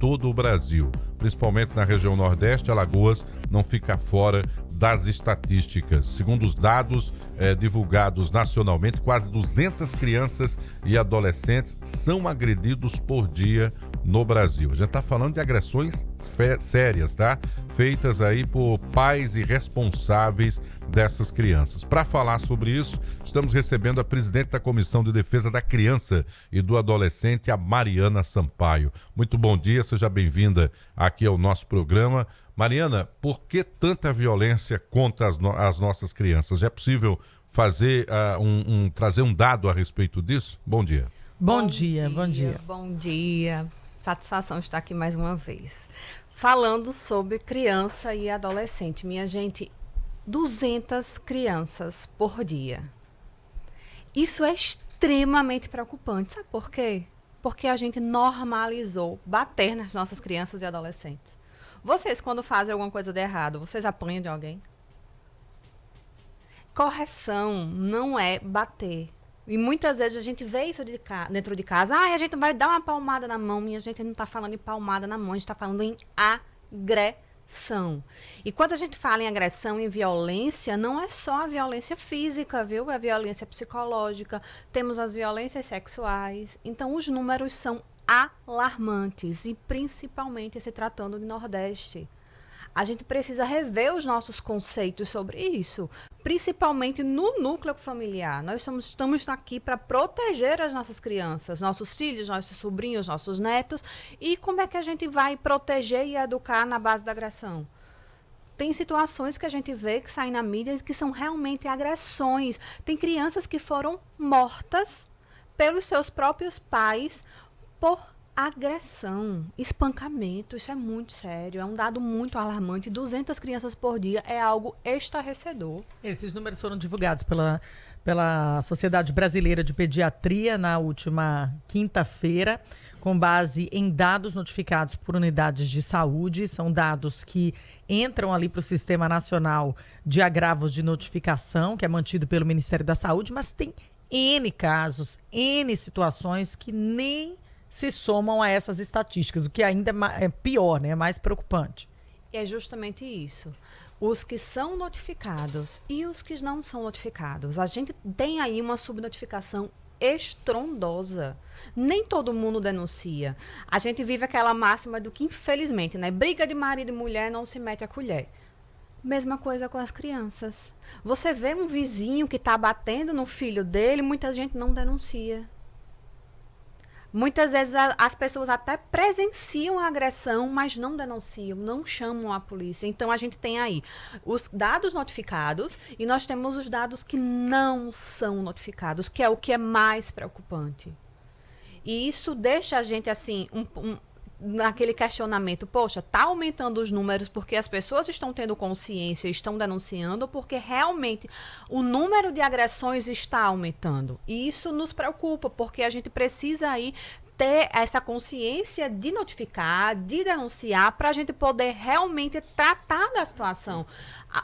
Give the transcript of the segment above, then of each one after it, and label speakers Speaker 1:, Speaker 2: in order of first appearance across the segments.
Speaker 1: todo o Brasil, principalmente na região Nordeste. Alagoas não fica fora das estatísticas. Segundo os dados divulgados nacionalmente, quase 200 crianças e adolescentes são agredidos por dia no Brasil. A gente está falando de agressões sérias, tá? Feitas aí por pais irresponsáveis dessas crianças. Para falar sobre isso, estamos recebendo a presidente da Comissão de Defesa da Criança e do Adolescente, a Mariana Sampaio. Muito bom dia, seja bem-vinda aqui ao nosso programa. Mariana, por que tanta violência contra as nossas crianças? É possível fazer trazer um dado a respeito disso? Bom dia.
Speaker 2: Bom dia.
Speaker 3: Bom dia. Satisfação estar aqui mais uma vez. Falando sobre criança e adolescente. Minha gente, 200 crianças por dia. Isso é extremamente preocupante. Sabe por quê? Porque a gente normalizou bater nas nossas crianças e adolescentes. Vocês, quando fazem alguma coisa de errado, vocês apanham de alguém? Correção não é bater. E muitas vezes a gente vê isso dentro de casa. A gente vai dar uma palmada na mão. E a gente não está falando em palmada na mão, a gente está falando em agressão. E quando a gente fala em agressão e violência, não é só a violência física, viu? É a violência psicológica, temos as violências sexuais. Então, os números são alarmantes, e principalmente se tratando de Nordeste. A gente precisa rever os nossos conceitos sobre isso, principalmente no núcleo familiar. Nós estamos aqui para proteger as nossas crianças, nossos filhos, nossos sobrinhos, nossos netos. E como é que a gente vai proteger e educar na base da agressão? Tem situações que a gente vê que saem na mídia que são realmente agressões. Tem crianças que foram mortas pelos seus próprios pais por agressão, espancamento. Isso é muito sério, é um dado muito alarmante. 200 crianças por dia é algo estarrecedor.
Speaker 2: Esses números foram divulgados pela Sociedade Brasileira de Pediatria na última quinta-feira, com base em dados notificados por unidades de saúde. São dados que entram ali para o Sistema Nacional de Agravos de Notificação, que é mantido pelo Ministério da Saúde, mas tem N casos, N situações que nem se somam a essas estatísticas, o que ainda é pior, né? É mais preocupante.
Speaker 3: E é justamente isso. Os que são notificados e os que não são notificados. A gente tem aí uma subnotificação estrondosa. Nem todo mundo denuncia. A gente vive aquela máxima do que, infelizmente, né? Briga de marido e mulher não se mete a colher. Mesma coisa com as crianças. Você vê um vizinho que está batendo no filho dele, muita gente não denuncia. Muitas vezes as pessoas até presenciam a agressão, mas não denunciam, não chamam a polícia. Então, a gente tem aí os dados notificados e nós temos os dados que não são notificados, que é o que é mais preocupante. E isso deixa a gente, assim, naquele questionamento, poxa, está aumentando os números porque as pessoas estão tendo consciência, estão denunciando, porque realmente o número de agressões está aumentando. E isso nos preocupa, porque a gente precisa aí ter essa consciência de notificar, de denunciar, para a gente poder realmente tratar da situação.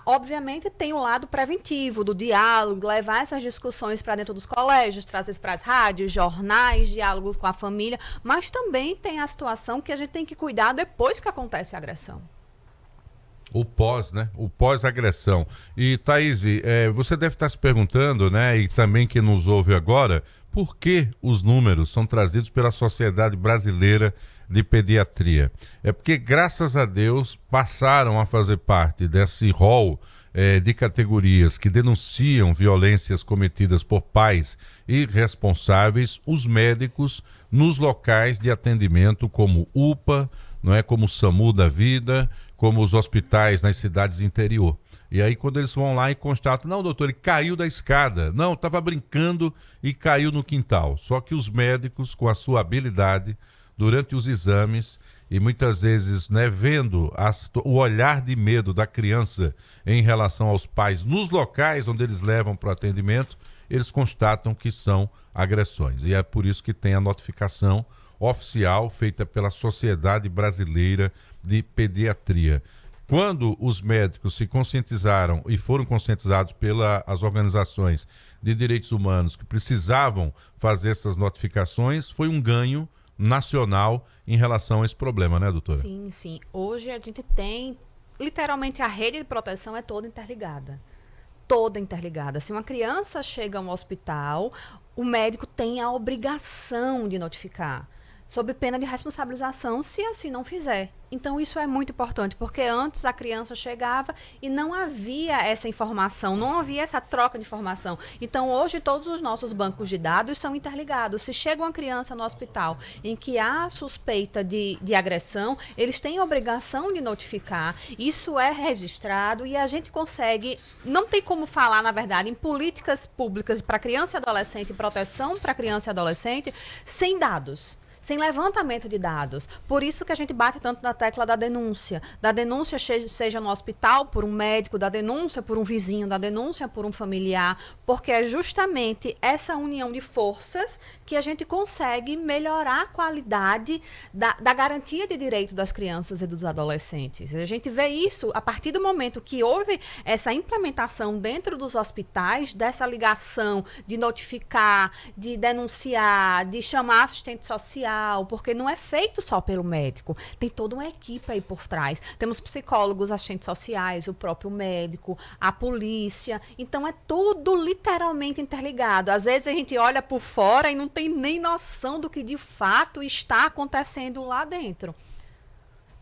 Speaker 3: Obviamente tem o lado preventivo, do diálogo, levar essas discussões para dentro dos colégios, trazer para as rádios, jornais, diálogos com a família, mas também tem a situação que a gente tem que cuidar depois que acontece a agressão.
Speaker 1: O pós, né? O pós-agressão. E, Thaís, você deve estar se perguntando, né, e também quem nos ouve agora, por que os números são trazidos pela Sociedade Brasileira de Pediatria? É porque, graças a Deus, passaram a fazer parte desse rol de categorias que denunciam violências cometidas por pais irresponsáveis, os médicos nos locais de atendimento como UPA, não é, como o SAMU da vida, como os hospitais nas cidades interior. E aí, quando eles vão lá e constatam, não, doutor, ele caiu da escada. Não, estava brincando e caiu no quintal. Só que os médicos, com a sua habilidade, durante os exames, e muitas vezes, né, vendo o olhar de medo da criança em relação aos pais nos locais onde eles levam para o atendimento, eles constatam que são agressões. E é por isso que tem a notificação oficial feita pela Sociedade Brasileira de Pediatria. Quando os médicos se conscientizaram e foram conscientizados pelas organizações de direitos humanos que precisavam fazer essas notificações, foi um ganho nacional em relação a esse problema, né, doutora?
Speaker 3: Sim, sim. Hoje a gente tem, literalmente, a rede de proteção é toda interligada. Toda interligada. Se uma criança chega a um hospital, o médico tem a obrigação de notificar, sob pena de responsabilização, se assim não fizer. Então, isso é muito importante, porque antes a criança chegava e não havia essa informação, não havia essa troca de informação. Então, hoje, todos os nossos bancos de dados são interligados. Se chega uma criança no hospital em que há suspeita de agressão, eles têm a obrigação de notificar. Isso é registrado e a gente consegue... Não tem como falar, na verdade, em políticas públicas para criança e adolescente, proteção para criança e adolescente, sem dados. Sem levantamento de dados. Por isso que a gente bate tanto na tecla da denúncia. Da denúncia seja no hospital por um médico, da denúncia por um vizinho, da denúncia por um familiar, porque é justamente essa união de forças que a gente consegue melhorar a qualidade da garantia de direito das crianças e dos adolescentes. A gente vê isso a partir do momento que houve essa implementação dentro dos hospitais, dessa ligação de notificar, de denunciar, de chamar assistente social, porque não é feito só pelo médico, tem toda uma equipe aí por trás. Temos psicólogos, assistentes sociais, o próprio médico, a polícia. Então é tudo literalmente interligado. Às vezes a gente olha por fora e não tem nem noção do que de fato está acontecendo lá dentro.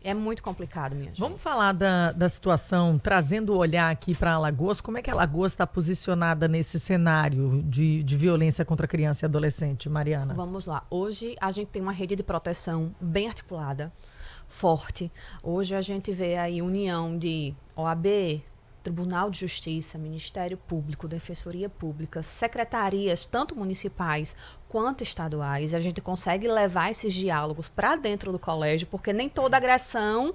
Speaker 3: É muito complicado, minha gente.
Speaker 2: Vamos falar da situação, trazendo o olhar aqui para Alagoas. Como é que Alagoas está posicionada nesse cenário de violência contra criança e adolescente, Mariana?
Speaker 3: Vamos lá. Hoje a gente tem uma rede de proteção bem articulada, forte. Hoje a gente vê aí união de OAB, Tribunal de Justiça, Ministério Público, Defensoria Pública, secretarias, tanto municipais quanto estaduais. A gente consegue levar esses diálogos para dentro do colégio, porque nem toda agressão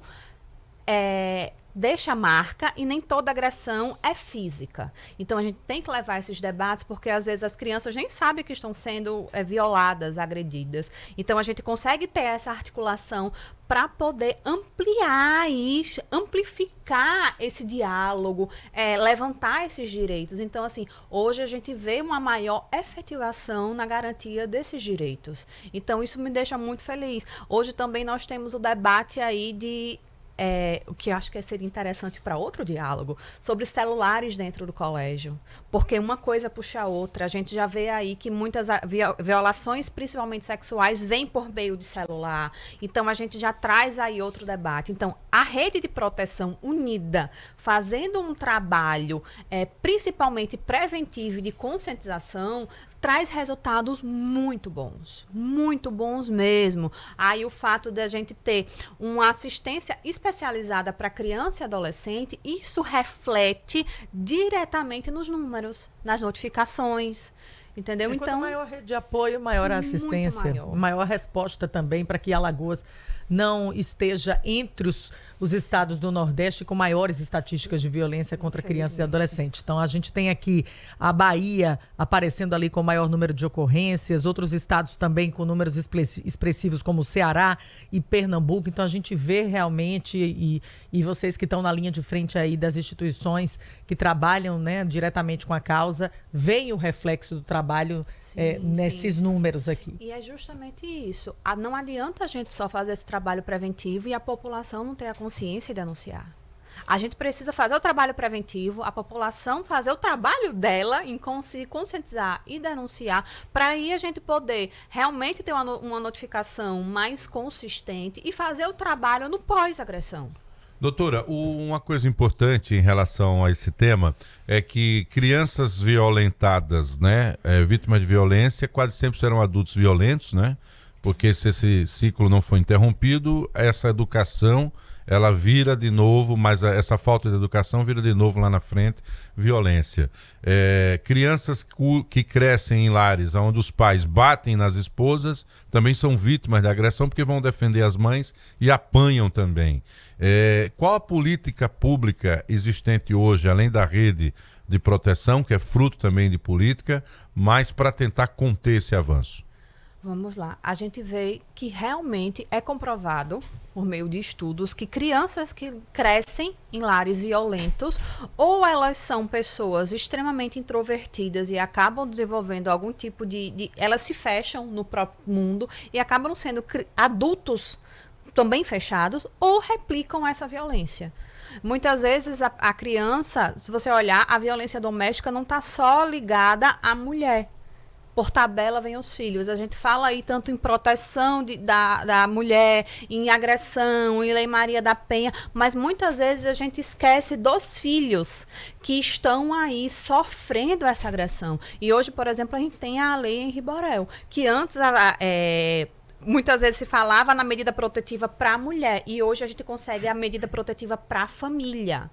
Speaker 3: deixa marca e nem toda agressão é física. Então, a gente tem que levar esses debates, porque às vezes as crianças nem sabem que estão sendo violadas, agredidas. Então, a gente consegue ter essa articulação para poder ampliar isso, amplificar esse diálogo, levantar esses direitos. Então, assim, hoje a gente vê uma maior efetivação na garantia desses direitos. Então, isso me deixa muito feliz. Hoje também nós temos o debate aí o que acho que seria interessante para outro diálogo, sobre celulares dentro do colégio. Porque uma coisa puxa a outra. A gente já vê aí que muitas violações, principalmente sexuais, vêm por meio de celular. Então, a gente já traz aí outro debate. Então, a rede de proteção unida, fazendo um trabalho principalmente preventivo e de conscientização, traz resultados muito bons mesmo. Aí o fato de a gente ter uma assistência especializada para criança e adolescente, isso reflete diretamente nos números, nas notificações, entendeu?
Speaker 2: Então, maior rede de apoio, maior assistência, maior resposta também para que Alagoas não esteja entre os estados do Nordeste com maiores estatísticas de violência contra crianças e adolescentes. Então, a gente tem aqui a Bahia aparecendo ali com o maior número de ocorrências, outros estados também com números expressivos como o Ceará e Pernambuco. Então, a gente vê realmente, e vocês que estão na linha de frente aí das instituições que trabalham, né, diretamente com a causa, veem o reflexo do trabalho nesses números aqui.
Speaker 3: E é justamente isso. Não adianta a gente só fazer esse trabalho preventivo e a população não ter a consciência e denunciar. A gente precisa fazer o trabalho preventivo, a população fazer o trabalho dela em se conscientizar e denunciar, para aí a gente poder realmente ter uma notificação mais consistente e fazer o trabalho no pós-agressão.
Speaker 1: Doutora, uma coisa importante em relação a esse tema é que crianças violentadas, né, vítimas de violência, quase sempre serão adultos violentos, né? Porque se esse ciclo não for interrompido, essa educação, ela vira de novo, mas essa falta de educação vira de novo lá na frente, violência. Crianças que crescem em lares onde os pais batem nas esposas também são vítimas de agressão porque vão defender as mães e apanham também. Qual a política pública existente hoje, além da rede de proteção, que é fruto também de política, mas para tentar conter esse avanço?
Speaker 3: Vamos lá. A gente vê que realmente é comprovado, por meio de estudos, que crianças que crescem em lares violentos, ou elas são pessoas extremamente introvertidas e acabam desenvolvendo algum tipo elas se fecham no próprio mundo e acabam sendo adultos também fechados, ou replicam essa violência. Muitas vezes a criança, se você olhar, a violência doméstica não está só ligada à mulher. Por tabela vem os filhos. A gente fala aí tanto em proteção da mulher, em agressão, em Lei Maria da Penha, mas muitas vezes a gente esquece dos filhos que estão aí sofrendo essa agressão. E hoje, por exemplo, a gente tem a Lei Henri Borel, que antes muitas vezes se falava na medida protetiva para a mulher, e hoje a gente consegue a medida protetiva para a família.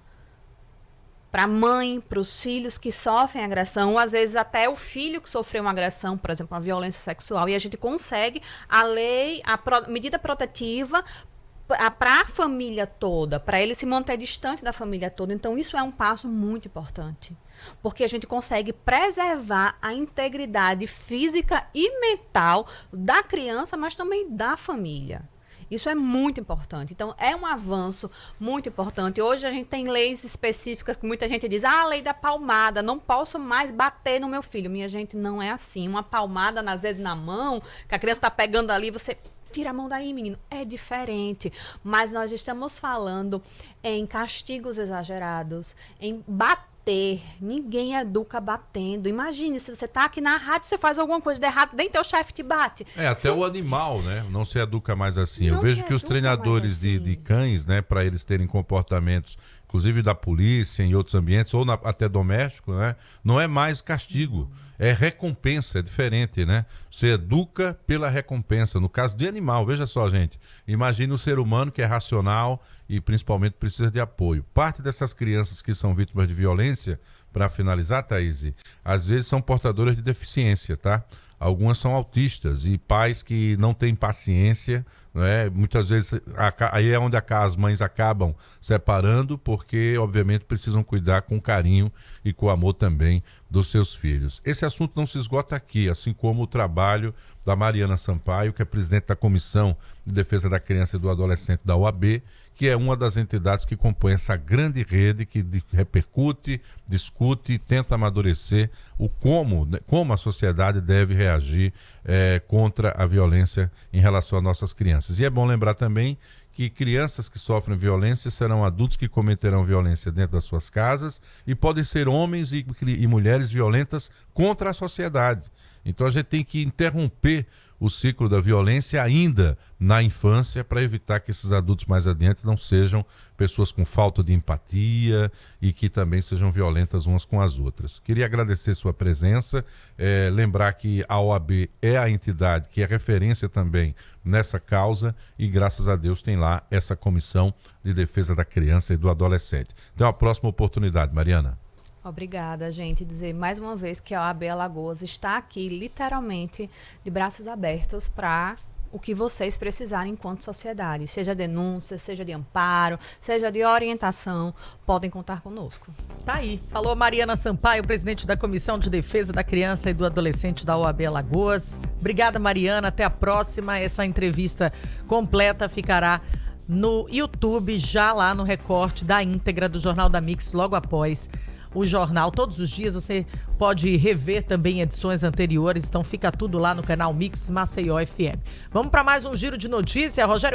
Speaker 3: Para a mãe, para os filhos que sofrem agressão, ou às vezes até o filho que sofreu uma agressão, por exemplo, uma violência sexual, e a gente consegue a lei, medida protetiva para a família toda, para ele se manter distante da família toda. Então, isso é um passo muito importante, porque a gente consegue preservar a integridade física e mental da criança, mas também da família. Isso é muito importante. Então, é um avanço muito importante. Hoje a gente tem leis específicas que muita gente diz, a lei da palmada, não posso mais bater no meu filho. Minha gente, não é assim. Uma palmada, às vezes, na mão, que a criança está pegando ali, você tira a mão daí, menino. É diferente. Mas nós estamos falando em castigos exagerados, em bater. Ninguém educa batendo. Imagine, se você tá aqui na rádio, você faz alguma coisa de errado, vem teu chefe te bate.
Speaker 1: Até o animal, né? Não se educa mais assim. Eu vejo que os treinadores de cães, né, para eles terem comportamentos, inclusive da polícia, em outros ambientes, ou até doméstico, né? Não é mais castigo. É recompensa, é diferente, né? Você educa pela recompensa. No caso de animal, veja só, gente. Imagine o ser humano que é racional e principalmente precisa de apoio. Parte dessas crianças que são vítimas de violência, para finalizar, Thaís, às vezes são portadoras de deficiência, tá? Algumas são autistas e pais que não têm paciência, né? Muitas vezes aí é onde as mães acabam separando, porque obviamente precisam cuidar com carinho e com amor também dos seus filhos. Esse assunto não se esgota aqui, assim como o trabalho da Mariana Sampaio, que é presidente da Comissão de Defesa da Criança e do Adolescente da OAB, que é uma das entidades que compõe essa grande rede que repercute, discute e tenta amadurecer como a sociedade deve reagir contra a violência em relação às nossas crianças. E é bom lembrar também que crianças que sofrem violência serão adultos que cometerão violência dentro das suas casas e podem ser homens e mulheres violentas contra a sociedade. Então a gente tem que interromper o ciclo da violência ainda na infância para evitar que esses adultos mais adiante não sejam pessoas com falta de empatia e que também sejam violentas umas com as outras. Queria agradecer sua presença, lembrar que a OAB é a entidade que é referência também nessa causa e graças a Deus tem lá essa Comissão de Defesa da Criança e do Adolescente. Então a próxima oportunidade, Mariana.
Speaker 3: Obrigada, gente. Dizer mais uma vez que a OAB Alagoas está aqui, literalmente, de braços abertos para o que vocês precisarem enquanto sociedade. Seja denúncia, seja de amparo, seja de orientação, podem contar conosco.
Speaker 2: Tá aí. Falou Mariana Sampaio, presidente da Comissão de Defesa da Criança e do Adolescente da OAB Alagoas. Obrigada, Mariana. Até a próxima. Essa entrevista completa ficará no YouTube, já lá no recorte da íntegra do Jornal da Mix, logo após o jornal. Todos os dias você pode rever também edições anteriores, então fica tudo lá no canal Mix Maceió FM. Vamos para mais um giro de notícia, Rogério.